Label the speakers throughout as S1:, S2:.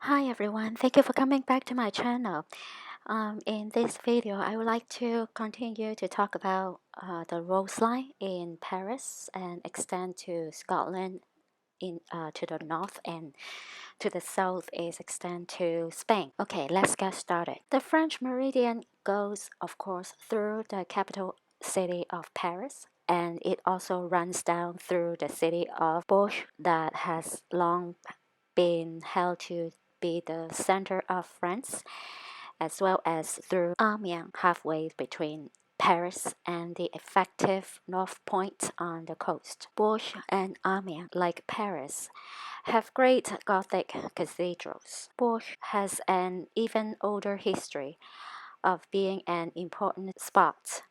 S1: Hi everyone, thank you for coming back to my channel. In this video, I would like to continue to talk about the Roseline in Paris and extend to Scotland to the north, and to the south is extend to Spain. Okay, let's get started. The French meridian goes, of course, through the capital city of Paris, and it also runs down through the city of Bourges that has long been held to be the center of France, as well as through Amiens, halfway between Paris and the effective north point on the coast. Bourges and Amiens, like Paris, have great Gothic cathedrals. Bourges has an even older history of being an important spot,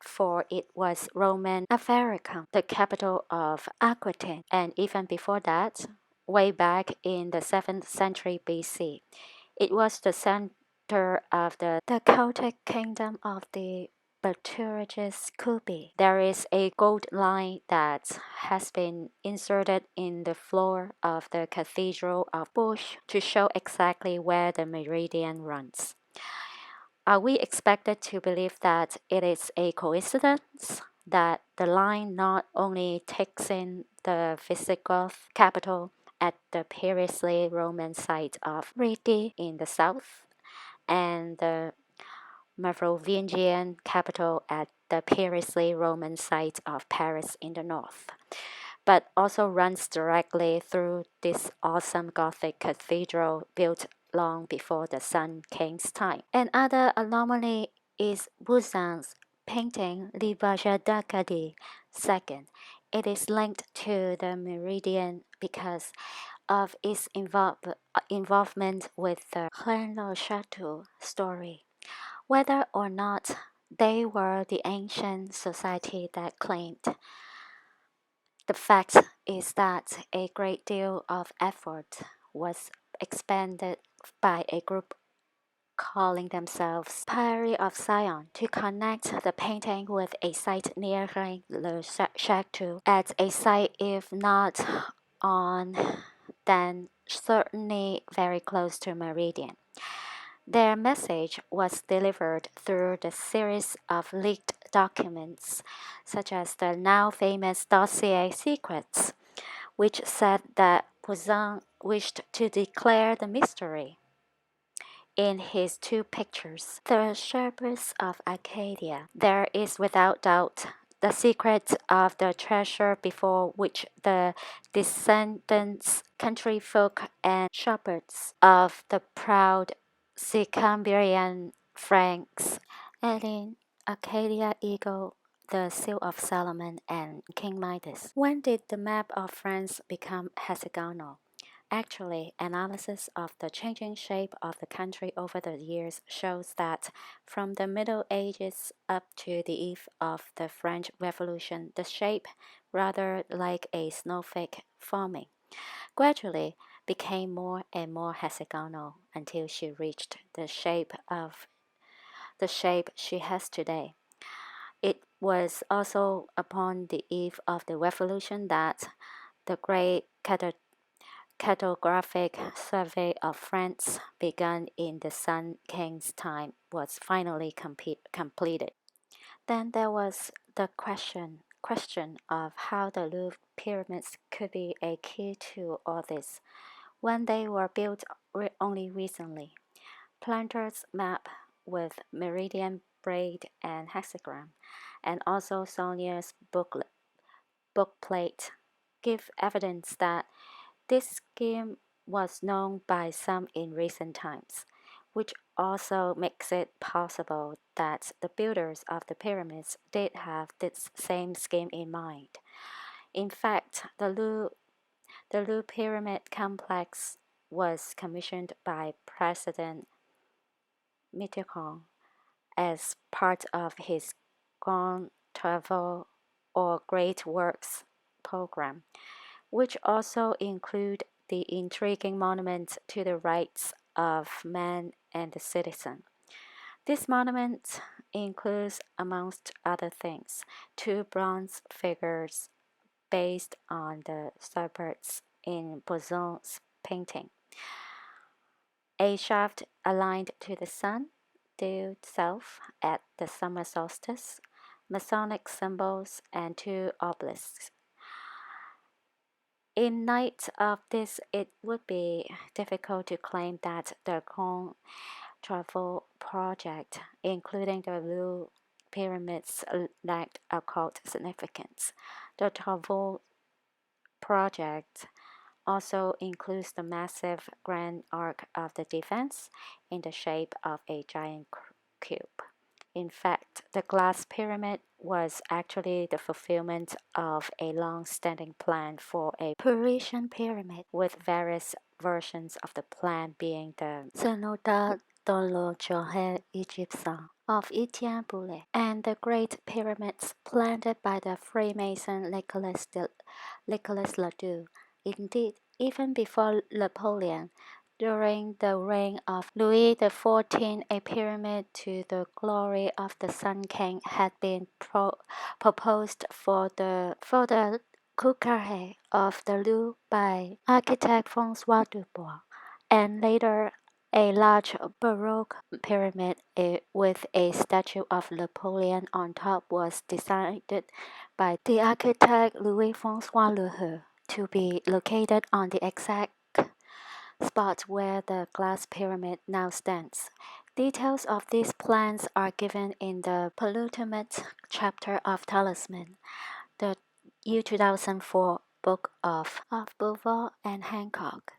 S1: for it was Roman Avaricum, the capital of Aquitaine, and even before that, way back in the 7th century BC, it was the center of the Celtic kingdom of the Buttigieg Cubi. There is a gold line that has been inserted in the floor of the Cathedral of Bourges to show exactly where the meridian runs. Are we expected to believe that it is a coincidence that the line not only takes in the Visigoth capital at the previously Roman site of Ritz in the south, and the Merovingian capital at the previously Roman site of Paris in the north, but also runs directly through this awesome Gothic cathedral built long before the Sun King's time. Another anomaly is Poussin's painting Le Voyage d'Arcadie II. It is linked to the meridian because of its involvement with the Rennes Chateau story. Whether or not they were the ancient society that claimed, the fact is that a great deal of effort was expended by a group calling themselves Priory of Sion to connect the painting with a site near Le Chateau, at a site if not on, then certainly very close to Meridian. Their message was delivered through the series of leaked documents, such as the now famous dossier secrets, which said that Poussin wished to declare the mystery. In his two pictures, The Shepherdess of Arcadia, there is without doubt the secret of the treasure before which the descendants, country folk, and shepherds of the proud Sicambrian Franks, Ellen, Arcadia Eagle, the Seal of Solomon, and King Midas. When did the map of France become hexagonal? Actually, analysis of the changing shape of the country over the years shows that from the Middle Ages up to the eve of the French Revolution, the shape, rather like a snowflake forming, gradually became more and more hexagonal until she reached the shape she has today. It was also upon the eve of the Revolution that the great cartographic survey of France, begun in the Sun King's time, was finally completed. Then there was the question of how the Louvre pyramids could be a key to all this, when they were built only recently. Planter's map with meridian braid and hexagram, and also Sonia's bookplate give evidence that this scheme was known by some in recent times, which also makes it possible that the builders of the pyramids did have this same scheme in mind. In fact, the Louvre Pyramid Complex was commissioned by President Mitterrand as part of his Grand Travaux or Great Works program, which also include the intriguing monument to the rights of man and the citizen. This monument includes, amongst other things, two bronze figures based on the shepherds in Poussin's painting. a shaft aligned to the sun, due south at the summer solstice, Masonic symbols, and two obelisks. In light of this, it would be difficult to claim that the Grand Travel project, including the Louvre pyramids, lacked occult significance. The Travel project also includes the massive Grand Arc of the Defense in the shape of a giant cube. In fact, the glass pyramid was actually the fulfillment of a long-standing plan for a Parisian pyramid, with various versions of the plan being the Cenote dans le Journal égyptien of Etienne Boulet and the Great Pyramids planted by the Freemason Nicolas Ledoux. Indeed, even before Napoleon, during the reign of Louis XIV, a pyramid to the glory of the Sun King had been proposed for the Concorde of the Louvre by architect François Dubois, and later a large Baroque pyramid with a statue of Napoleon on top was designed by the architect Louis-François Leroux to be located on the exact spot where the glass pyramid now stands. Details of these plans are given in the penultimate chapter of Talisman, the year 2004 book of Beauvoir and Hancock.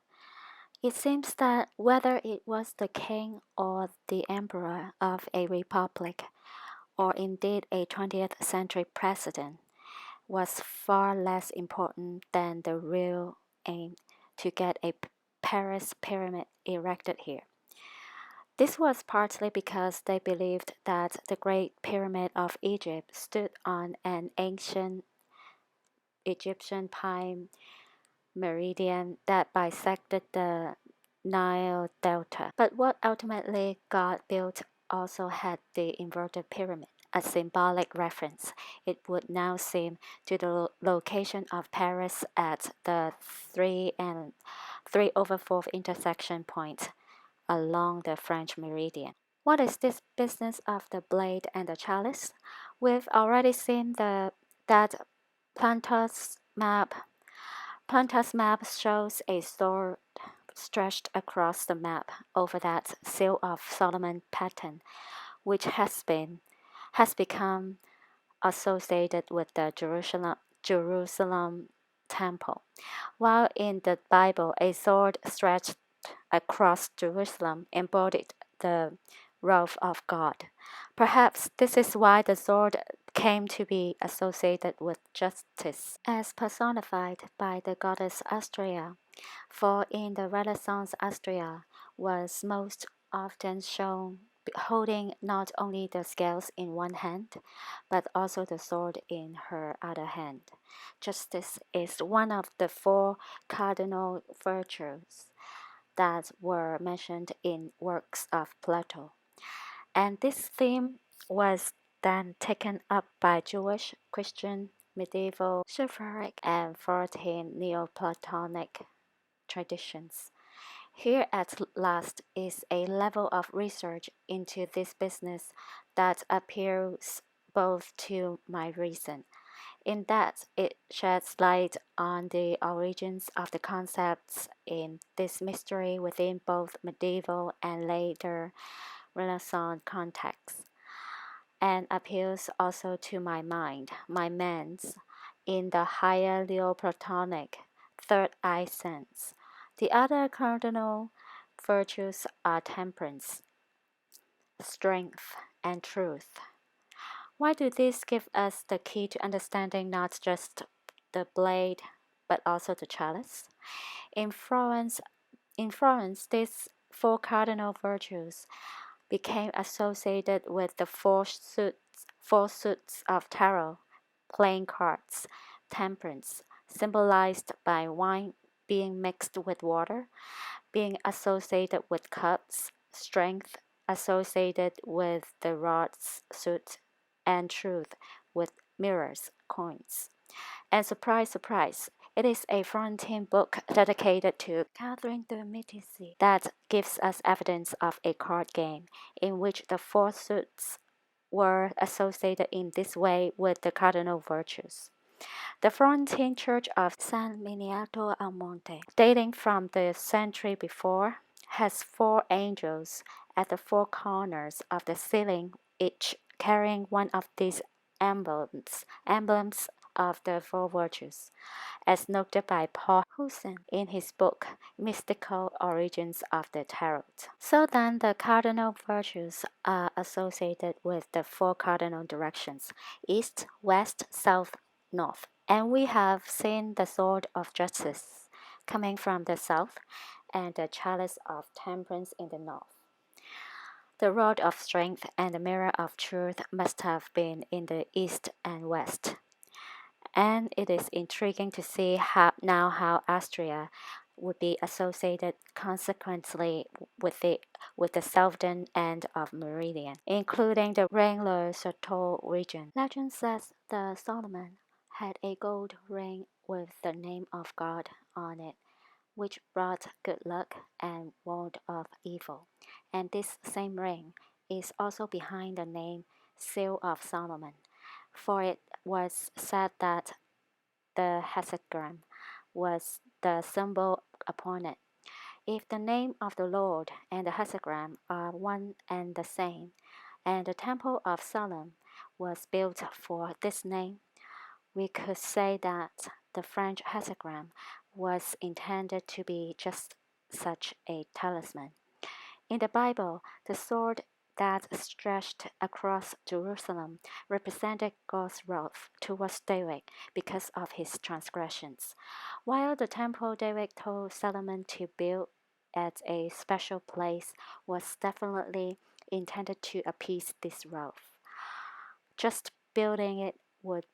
S1: It seems that whether it was the king or the emperor of a republic, or indeed a 20th century president, was far less important than the real aim to get a Paris pyramid erected here. This was partly because they believed that the Great Pyramid of Egypt stood on an ancient Egyptian pine meridian that bisected the Nile Delta. But what ultimately got built also had the inverted pyramid, a symbolic reference, it would now seem, to the location of Paris at the 3/4 intersection point along the French meridian. What is this business of the blade and the chalice? We've already seen that Planta's map shows a sword stretched across the map over that Seal of Solomon pattern, which has become associated with the Jerusalem temple, while in the Bible a sword stretched across Jerusalem embodied the wrath of God. Perhaps this is why the sword came to be associated with justice, as personified by the goddess Astrea, for in the Renaissance Astrea was most often shown holding not only the scales in one hand, but also the sword in her other hand. Justice is one of the four cardinal virtues that were mentioned in works of Plato. And this theme was then taken up by Jewish, Christian, medieval, chivalric, and Florentine Neoplatonic traditions. Here at last is a level of research into this business that appeals both to my reason, in that it sheds light on the origins of the concepts in this mystery within both medieval and later Renaissance contexts, and appeals also to my mind, my man's, in the higher Neoplatonic third eye sense. The other cardinal virtues are temperance, strength, and truth. Why do these give us the key to understanding not just the blade, but also the chalice? In Florence, these four cardinal virtues became associated with the four suits of tarot, playing cards, temperance, symbolized by wine being mixed with water, being associated with cups, strength associated with the rods suit, and truth with mirrors, coins. And surprise, surprise, It is a Florentine book dedicated to Catherine de Medici that gives us evidence of a card game in which the four suits were associated in this way with the cardinal virtues. The Florentine church of San Miniato al Monte, dating from the century before, has four angels at the four corners of the ceiling, each carrying one of these emblems of the four virtues, as noted by Paul Husson in his book Mystical Origins of the Tarot. So then the cardinal virtues are associated with the four cardinal directions: east, west, south, north. And we have seen the sword of justice coming from the south and the chalice of temperance in the north. The rod of strength and the mirror of truth must have been in the east and west. And it is intriguing to see how Austria would be associated consequently with the southern end of Meridian, including the Rennes-le-Château region. Legend says the Solomon had a gold ring with the name of God on it, which brought good luck and ward off evil. And this same ring is also behind the name Seal of Solomon, for it was said that the hexagram was the symbol upon it. If the name of the Lord and the hexagram are one and the same, and the Temple of Solomon was built for this name, we could say that the French hexagram was intended to be just such a talisman. In the Bible, the sword that stretched across Jerusalem represented God's wrath towards David because of his transgressions, while the temple David told Solomon to build at a special place was definitely intended to appease this wrath. Just building it would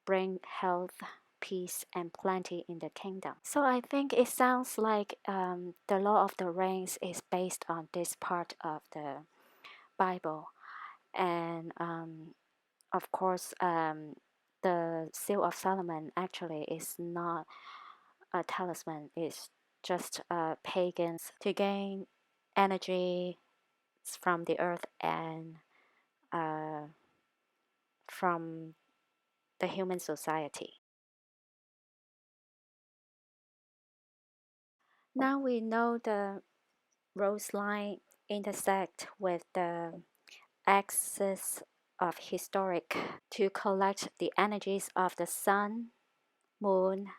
S1: bring health, peace, and plenty in the kingdom. So I think it sounds like the Law of the Rings is based on this part of the Bible. And of course, the Seal of Solomon actually is not a talisman, it's just pagans to gain energy from the earth and from the human society. Now we know the Roseline intersect with the axis of Historique to collect the energies of the sun, moon,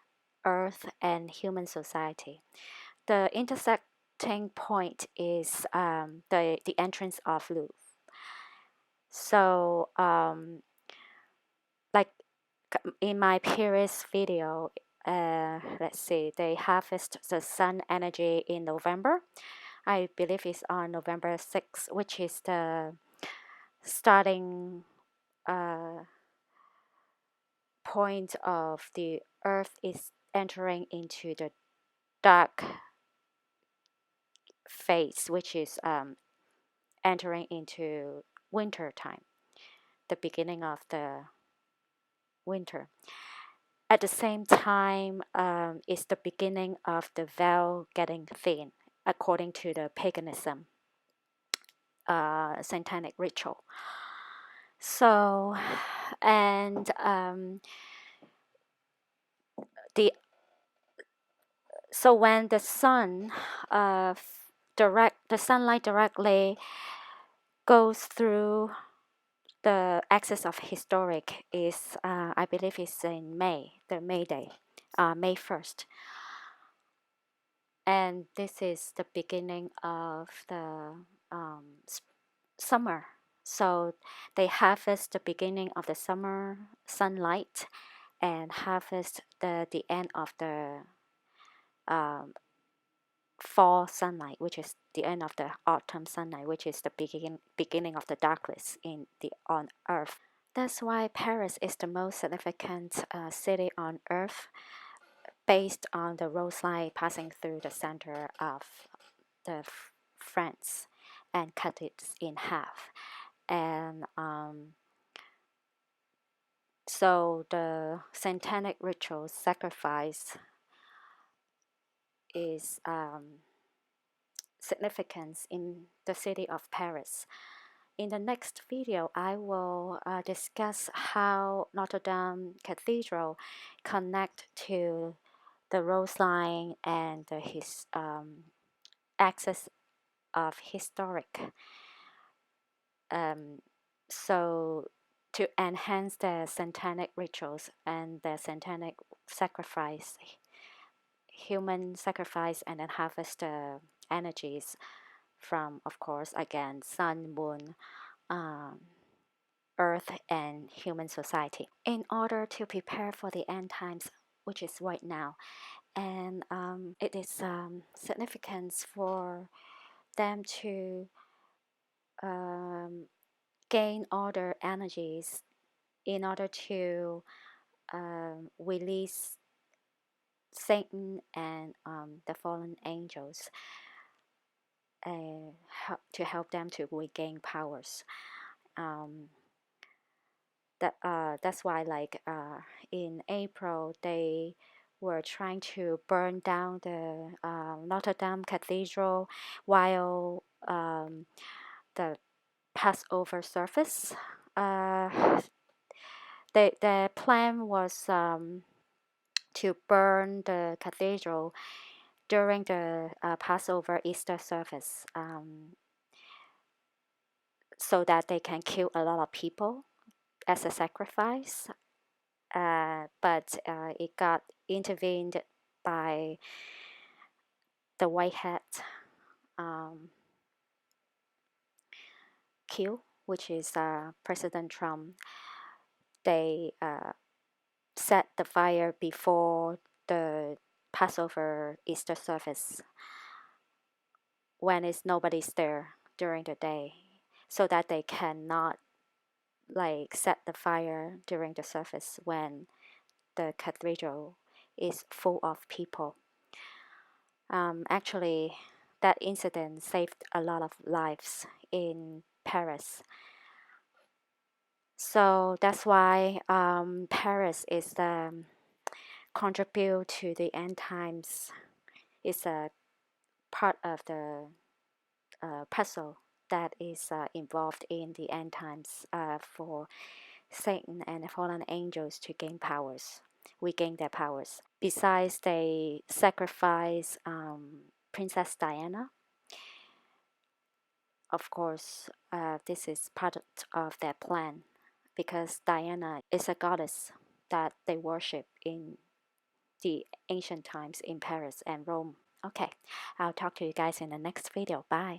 S1: earth, and human society. The intersecting point is the entrance of Louvre. So, like in my previous video, let's see, they harvest the sun energy in November. I believe it's on November 6th, which is the starting point of the Earth is entering into the dark phase, which is entering into winter time, the beginning of the winter. At the same time, it's the beginning of the veil getting thin, according to the paganism satanic ritual. So, and when the sun, the sunlight directly goes through the axis of Historique is, I believe, it's in May, the May Day, May 1st. And this is the beginning of the summer. So they harvest the beginning of the summer sunlight and harvest the end of the fall sunlight, which is the end of the autumn sunlight, which is the beginning of the darkness on Earth. That's why Paris is the most significant city on Earth, based on the Roseline passing through the center of the France and cut it in half. And So the satanic ritual sacrifice is significance in the city of Paris. In the next video, I will discuss how Notre Dame Cathedral connect to the Roseline and his axis of Historique. So to enhance the satanic rituals and the satanic sacrifice, human sacrifice, and then harvest the energies from, of course, again, sun, moon, earth, and human society in order to prepare for the end times, which is right now. And it is significance for them to gain all their energies in order to release Satan and the fallen angels, to help them to regain powers. That's why, like in April, they were trying to burn down the Notre Dame Cathedral while the Passover service. The plan was to burn the cathedral during the Passover Easter service, so that they can kill a lot of people as a sacrifice. But it got intervened by the White Hat Q, which is President Trump. They set the fire before the Passover Easter service when nobody's there during the day, so that they cannot like set the fire during the service when the cathedral is full of people. Actually, that incident saved a lot of lives in Paris. So that's why Paris is the contribute to the end times. It's a part of the puzzle that is involved in the end times for Satan and fallen angels to gain powers, regain their powers. Besides, they sacrifice Princess Diana. Of course, this is part of their plan because Diana is a goddess that they worship in the ancient times in Paris and Rome. Okay, I'll talk to you guys in the next video. Bye.